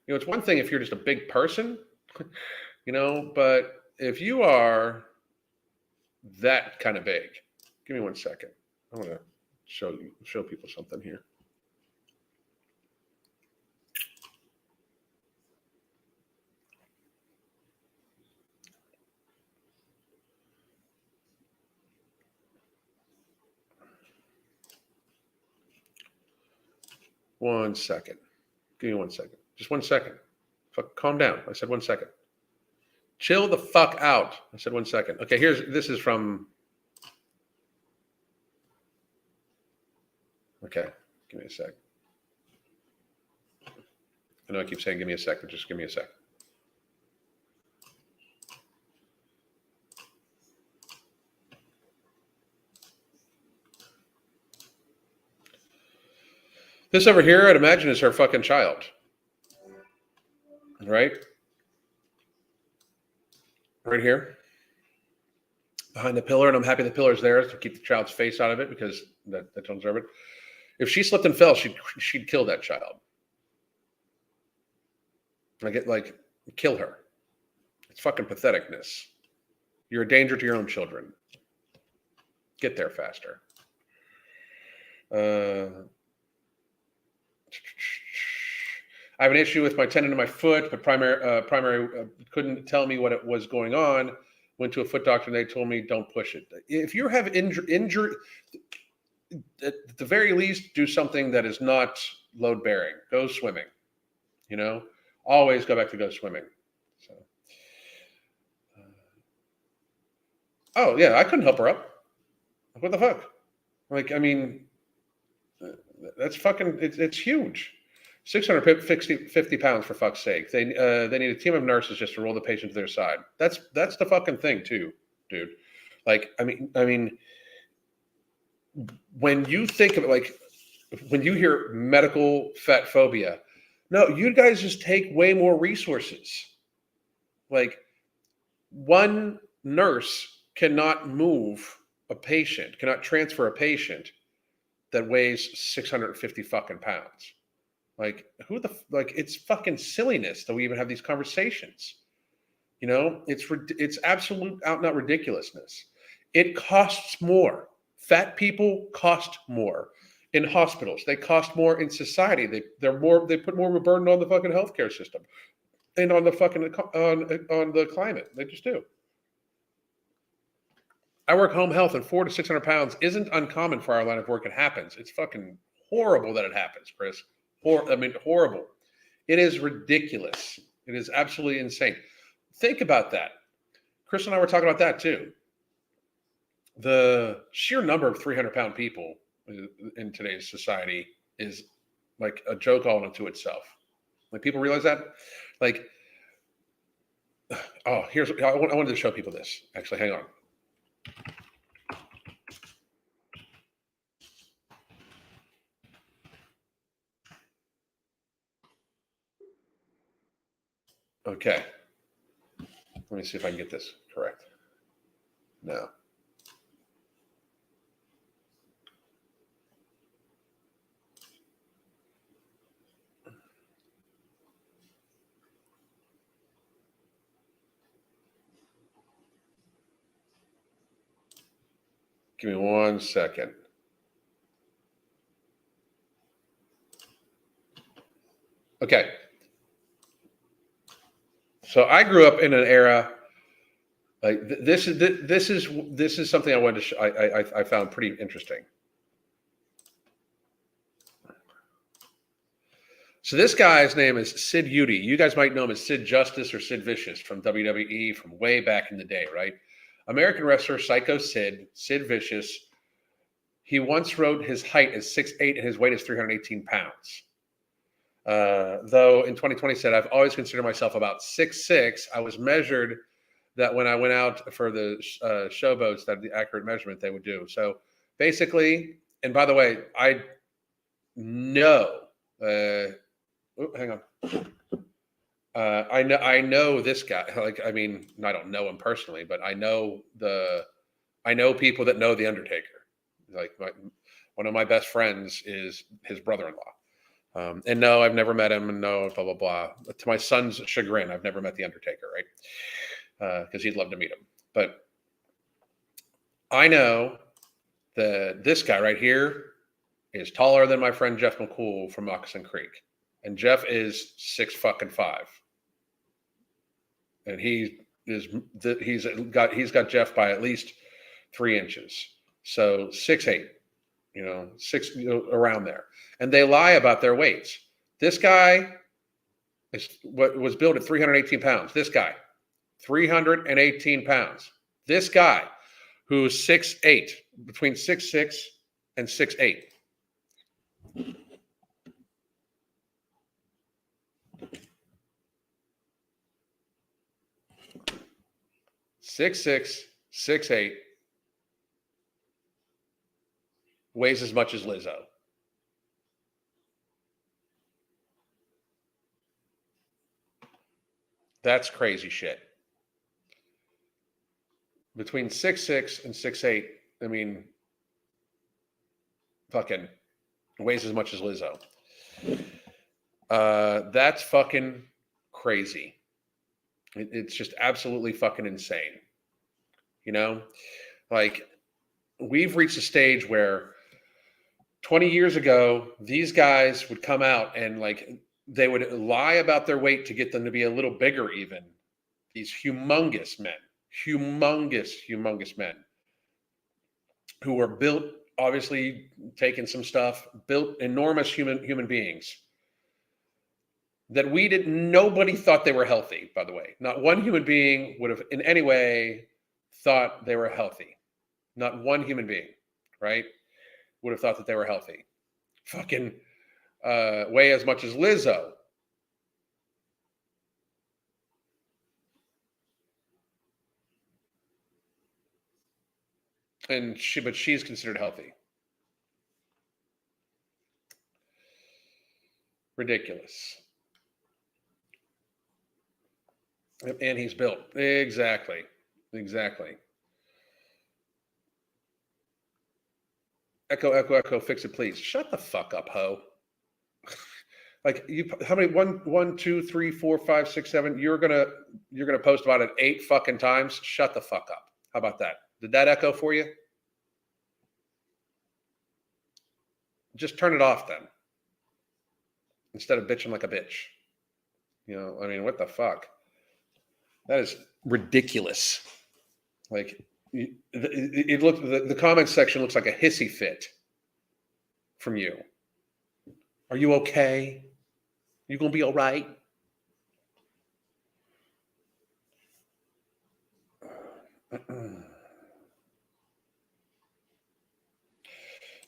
you know, it's one thing if you're just a big person, you know, but if you are that kind of big, give me 1 second. I want to show people something here. One second. Give me 1 second. Just 1 second. Fuck, calm down. I said 1 second. Chill the fuck out. I said 1 second. Okay, this is from. Okay, give me a sec. I know I keep saying give me a sec, but just give me a sec. This over here, I'd imagine, is her fucking child. Right? Right here. Behind the pillar, and I'm happy the pillar's there to keep the child's face out of it because that don't deserve it. If she slipped and fell, she'd kill that child. Kill her. It's fucking patheticness. You're a danger to your own children. Get there faster. I have an issue with my tendon in my foot, but primary couldn't tell me what it was going on. Went to a foot doctor and they told me don't push it. If you have injury, at the very least, do something that is not load bearing. Go swimming. You know, always go back to go swimming. So, oh yeah, I couldn't help her up. What the fuck? Like, I mean, that's fucking. It's huge. 650 pounds for fuck's sake. They need a team of nurses just to roll the patient to their side. That's the fucking thing too, dude. Like, I mean, when you think of it, like when you hear medical fat phobia, no, you guys just take way more resources. Like, one nurse cannot move a patient, cannot transfer a patient that weighs 650 fucking pounds. Like, it's fucking silliness that we even have these conversations. You know, it's absolute out and out ridiculousness. It costs more. Fat people cost more in hospitals. They cost more in society. They put more of a burden on the fucking healthcare system and on the fucking on the climate. They just do. I work home health, and 400 to 600 pounds isn't uncommon for our line of work. It happens. It's fucking horrible that it happens, Chris. Horrible. It is ridiculous. It is absolutely insane. Think about that. Chris and I were talking about that too. The sheer number of 300-pound people in today's society is like a joke all unto itself. Like, people realize that? Like, oh, I wanted to show people this. Actually, hang on. Okay. Let me see if I can get this correct. No. Give me 1 second. Okay. So I grew up in an era like this is something I wanted to I found pretty interesting. So this guy's name is Sid Udy. You guys might know him as Sid Justice or Sid Vicious from WWE from way back in the day, right? American wrestler, Psycho Sid Vicious. He once wrote his height as 6'8" and his weight is 318 pounds. Though in 2020 said, I've always considered myself about 6'6". I was measured that when I went out for the showboats, that the accurate measurement they would do. So basically, and by the way, I know. Hang on. I know this guy. Like, I mean, I don't know him personally, but I know people that know the Undertaker. Like, one of my best friends is his brother-in-law. And no, I've never met him, and no, blah blah blah. But to my son's chagrin, I've never met the Undertaker, right? Because he'd love to meet him. But I know that this guy right here is taller than my friend Jeff McCool from Moccasin Creek, and Jeff is 6'5", and he's got Jeff by at least 3 inches, so 6'8", around there. And they lie about their weights. This guy was built at 318 pounds. This guy, 318 pounds. This guy, who's 6'8", between 6'6" and 6'8". 6'6", 6'8", weighs as much as Lizzo. That's crazy shit. Between 6'6" and 6'8", I mean, fucking weighs as much as Lizzo. That's fucking crazy. It's just absolutely fucking insane. Like, we've reached a stage where 20 years ago, these guys would come out and like they would lie about their weight to get them to be a little bigger even. These humongous men who were built, obviously taking some stuff, built enormous human beings that nobody thought they were healthy, by the way. Not one human being would have in any way thought they were healthy. Not one human being, right? Would have thought that they were healthy. Fucking weigh as much as Lizzo. But she's considered healthy. Ridiculous. And he's built. Exactly. Echo, fix it, please. Shut the fuck up, ho. Like, you, how many? 1, 2, 3, 4, 5, 6, 7. You're gonna post about it 8 fucking times. Shut the fuck up. How about that? Did that echo for you? Just turn it off then. Instead of bitching like a bitch. I mean, what the fuck? That is ridiculous. Like, the comment section looks like a hissy fit from you. Are you okay? You gonna be all right?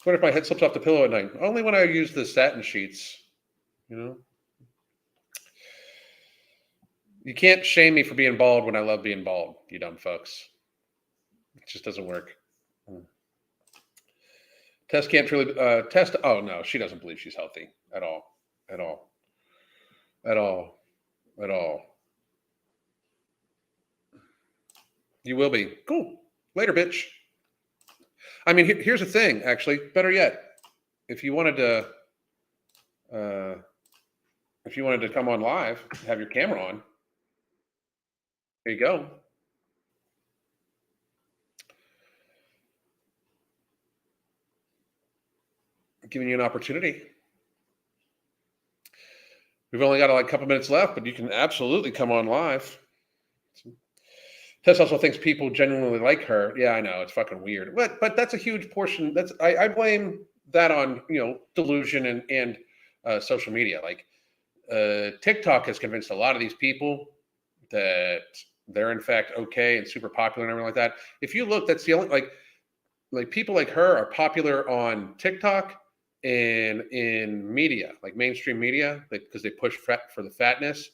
What if my head slips off the pillow at night? Only when I use the satin sheets. You can't shame me for being bald when I love being bald, you dumb folks. It just doesn't work. Tess can't truly test. Oh no, she doesn't believe she's healthy at all. You will be. Cool. Later, bitch. I mean, here's the thing. Actually, better yet, if you wanted to come on live, have your camera on. There you go. Giving you an opportunity. We've only got a couple minutes left, but you can absolutely come on live. Tess also thinks people genuinely like her. Yeah, I know, it's fucking weird, but that's a huge portion. I blame that on delusion and social media. Like TikTok has convinced a lot of these people that they're in fact okay and super popular and everything like that. If you look, that's the only like people like her are popular on TikTok and in media, like mainstream media, because they push for the fatness.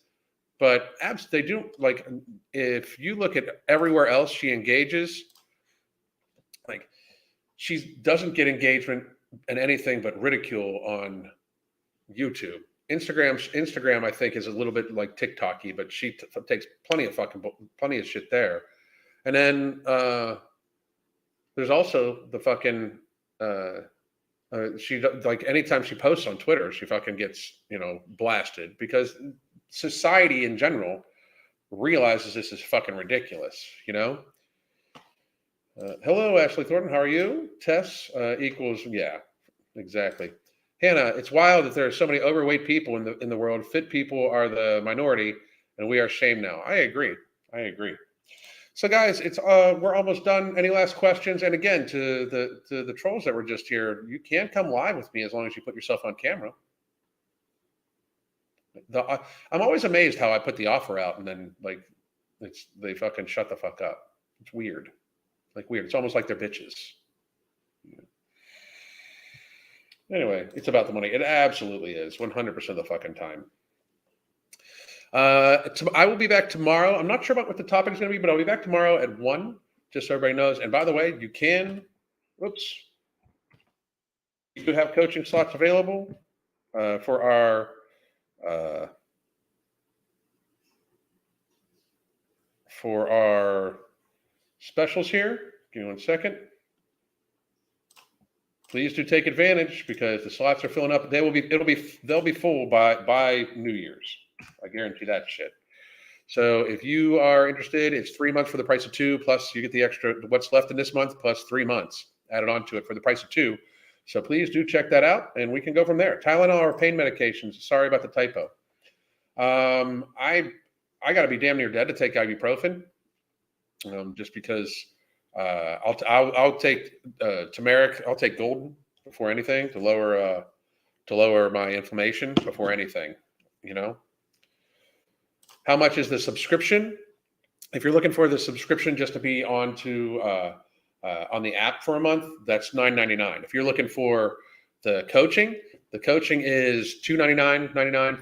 But they do, like, if you look at everywhere else she engages, like, she doesn't get engagement and anything but ridicule on YouTube. Instagram, I think, is a little bit like TikTok-y, but she takes plenty of shit there. And then there's also the fucking she, like, anytime she posts on Twitter, she fucking gets, blasted, because society in general realizes this is fucking ridiculous. Hello, Ashley Thornton. How are you? Tess equals, yeah, exactly. Hannah, it's wild that there are so many overweight people in the world. Fit people are the minority, and we are shamed now. I agree. So, guys, it's we're almost done. Any last questions? And again, to the trolls that were just here, you can come live with me as long as you put yourself on camera. I'm always amazed how I put the offer out and then, like, they fucking shut the fuck up. It's weird. It's almost like they're bitches. Anyway, it's about the money. It absolutely is, 100% of the fucking time. I will be back tomorrow. I'm not sure about what the topic is going to be, but I'll be back tomorrow at 1, just so everybody knows. And by the way, you do have coaching slots available for our specials here. Give me 1 second. Please do take advantage, because the slots are filling up. They'll be full by New Year's. I guarantee that shit. So if you are interested, it's 3 months for the price of 2, plus you get the extra what's left in this month plus 3 months added on to it for the price of 2. So please do check that out, and we can go from there. Tylenol or pain medications. Sorry about the typo. I got to be damn near dead to take ibuprofen, just because I'll take turmeric. I'll take golden before anything to lower my inflammation before anything. How much is the subscription? If you're looking for the subscription just to be on the app for a month, that's $9.99. If you're looking for the coaching is $299.99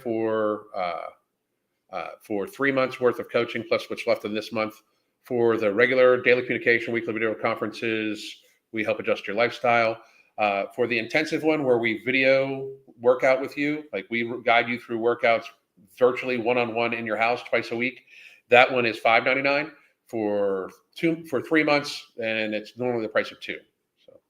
for 3 months worth of coaching, plus what's left in this month. For the regular daily communication, weekly video conferences, we help adjust your lifestyle. For the intensive one, where we video workout with you, like we guide you through workouts virtually one-on-one in your house twice a week, that one is $5.99 for 3 months, and it's normally the price of 2. So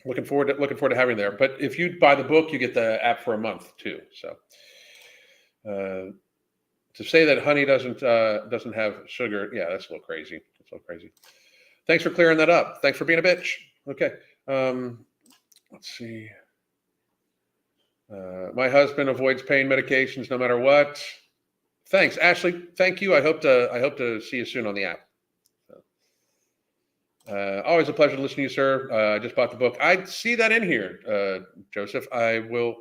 looking forward to having you there. But if you buy the book, you get the app for a month too. So to say that honey doesn't have sugar, yeah, that's a little crazy. Thanks for clearing that up. Thanks for being a bitch. Okay. Let's see. My husband avoids pain medications no matter what. Thanks, Ashley. Thank you. I hope to see you soon on the app. Always a pleasure to listen to you, sir. I just bought the book. I see that in here, Joseph. I will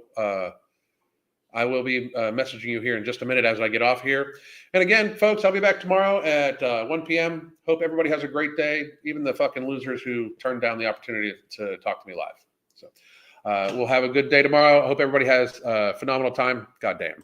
be messaging you here in just a minute as I get off here. And again, folks, I'll be back tomorrow at 1 p.m. Hope everybody has a great day, even the fucking losers who turned down the opportunity to talk to me live. So we'll have a good day tomorrow. I hope everybody has a phenomenal time. Goddamn.